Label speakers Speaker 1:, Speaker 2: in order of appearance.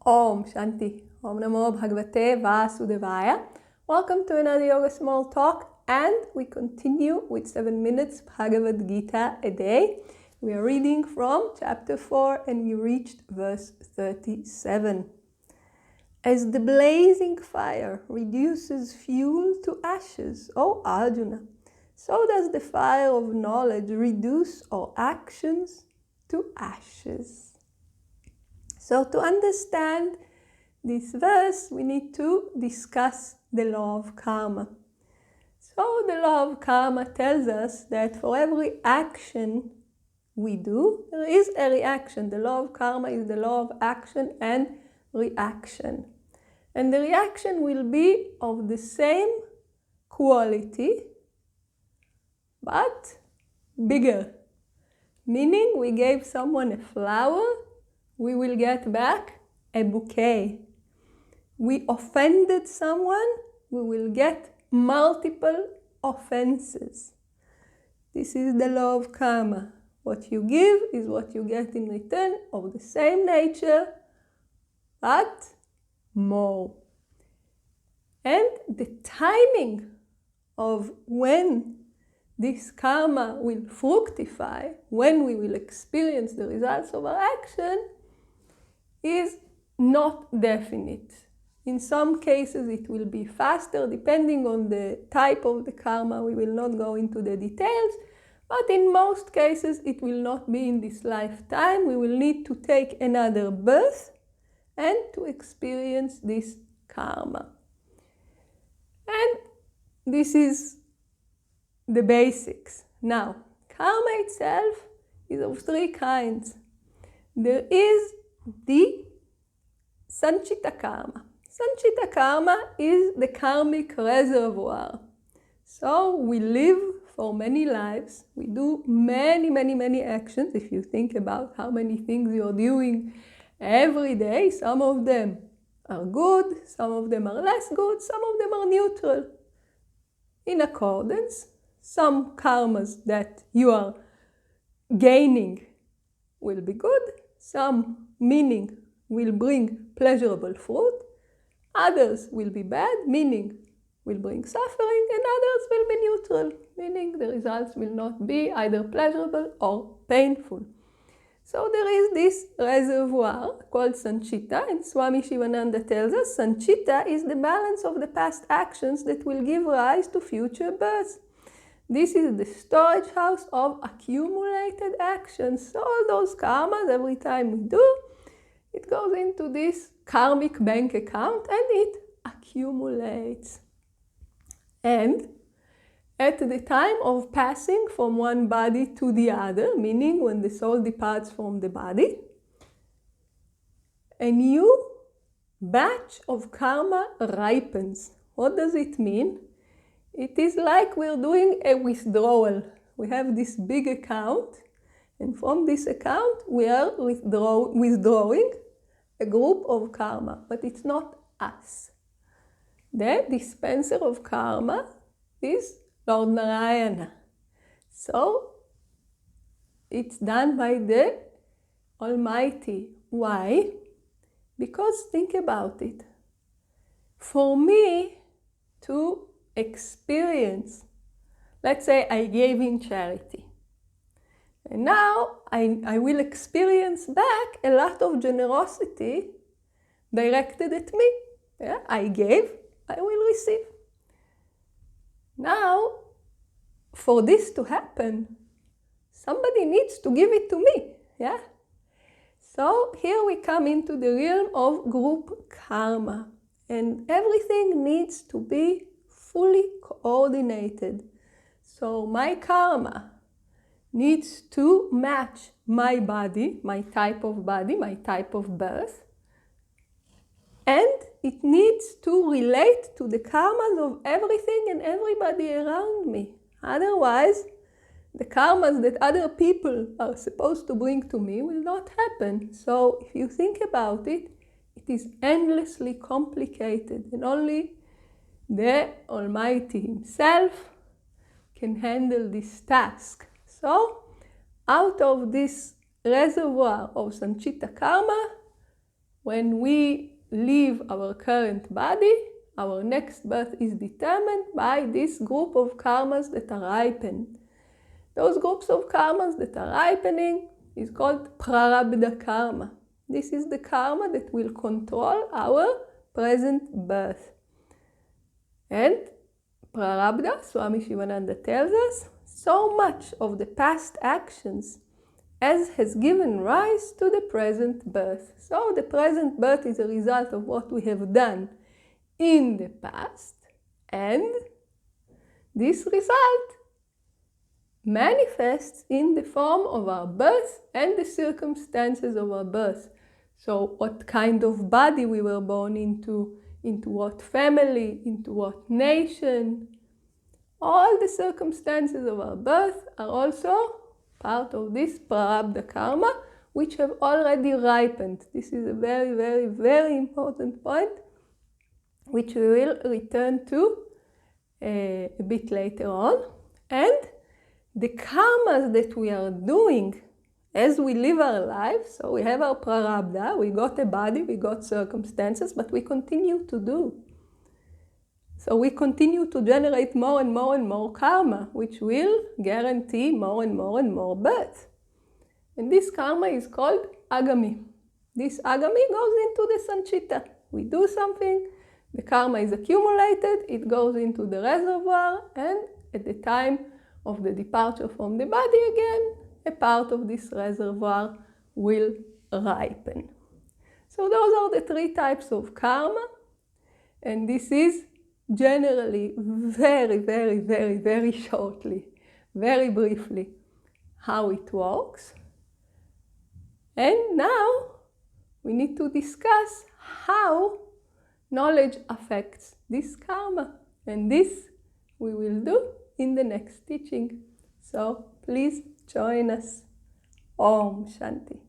Speaker 1: Om Shanti. Om Namo Bhagavate Vasudevaya. Welcome to another Yoga Small Talk, and we continue with 7 minutes Bhagavad Gita a day. We are reading from chapter 4 and we reached verse 37. As the blazing fire reduces fuel to ashes, O Arjuna, so does the fire of knowledge reduce all actions to ashes. So to understand this verse, we need to discuss the law of karma. So the law of karma tells us that for every action we do, there is a reaction. The law of karma is the law of action and reaction. And the reaction will be of the same quality, but bigger. Meaning we gave someone a flower, we will get back a bouquet. We offended someone, we will get multiple offenses. This is the law of karma. What you give is what you get in return, of the same nature, but more. And the timing of when this karma will fructify, when we will experience the results of our action, is not definite. In some cases it will be faster depending on the type of the karma. We will not go into the details, but in most cases it will not be in this lifetime. We will need to take another birth and to experience this karma. And this is the basics. Now, karma itself is of 3 kinds. There is the sanchita karma. Sanchita karma is the karmic reservoir. So we live for many lives. We do many actions. If you think about how many things you're doing every day, some of them are good, some of them are less good, some of them are neutral. In accordance, some karmas that you are gaining will be good, some meaning will bring pleasurable fruit, others will be bad, meaning will bring suffering, and others will be neutral, meaning the results will not be either pleasurable or painful. So there is this reservoir called Sanchita, and Swami Shivananda tells us Sanchita is the balance of the past actions that will give rise to future births. This is the storage house of accumulated actions. So all those karmas, every time we do, it goes into this karmic bank account and it accumulates. And at the time of passing from one body to the other, meaning when the soul departs from the body, a new batch of karma ripens. What does it mean? It is like we're doing a withdrawal. We have this big account, and from this account we are withdrawing a group of karma, but it's not us. The dispenser of karma is Lord Narayana. So it's done by the Almighty. Why? Because think about it. For me to experience, let's say I gave in charity, and now I will experience back a lot of generosity directed at me. Yeah? I gave, I will receive. Now, for this to happen, somebody needs to give it to me. Yeah? So here we come into the realm of group karma, and everything needs to be fully coordinated. So my karma needs to match my body, my type of birth, and it needs to relate to the karmas of everything and everybody around me. Otherwise, the karmas that other people are supposed to bring to me will not happen. So if you think about it, it is endlessly complicated, and only the Almighty Himself can handle this task. So, out of this reservoir of Sanchita karma, when we leave our current body, our next birth is determined by this group of karmas that are ripened. Those groups of karmas that are ripening is called prarabdha karma. This is the karma that will control our present birth. And prarabdha, Swami Shivananda tells us, so much of the past actions as has given rise to the present birth. So the present birth is a result of what we have done in the past, and this result manifests in the form of our birth and the circumstances of our birth. So what kind of body we were born into what family, into what nation. All the circumstances of our birth are also part of this prarabdha karma, which have already ripened. This is a very, very, very important point, which we will return to a bit later on. And the karmas that we are doing as we live our lives, so we have our prarabdha, we got a body, we got circumstances, but we continue to do. So we continue to generate more and more and more karma, which will guarantee more and more and more birth. And this karma is called agami. This agami goes into the sanchita. We do something, the karma is accumulated, it goes into the reservoir, and at the time of the departure from the body again, a part of this reservoir will ripen. So those are the three types of karma, and this is generally very, very, very, very shortly, very briefly, how it works. And now we need to discuss how knowledge affects this karma, and this we will do in the next teaching. So please join us. Om Shanti.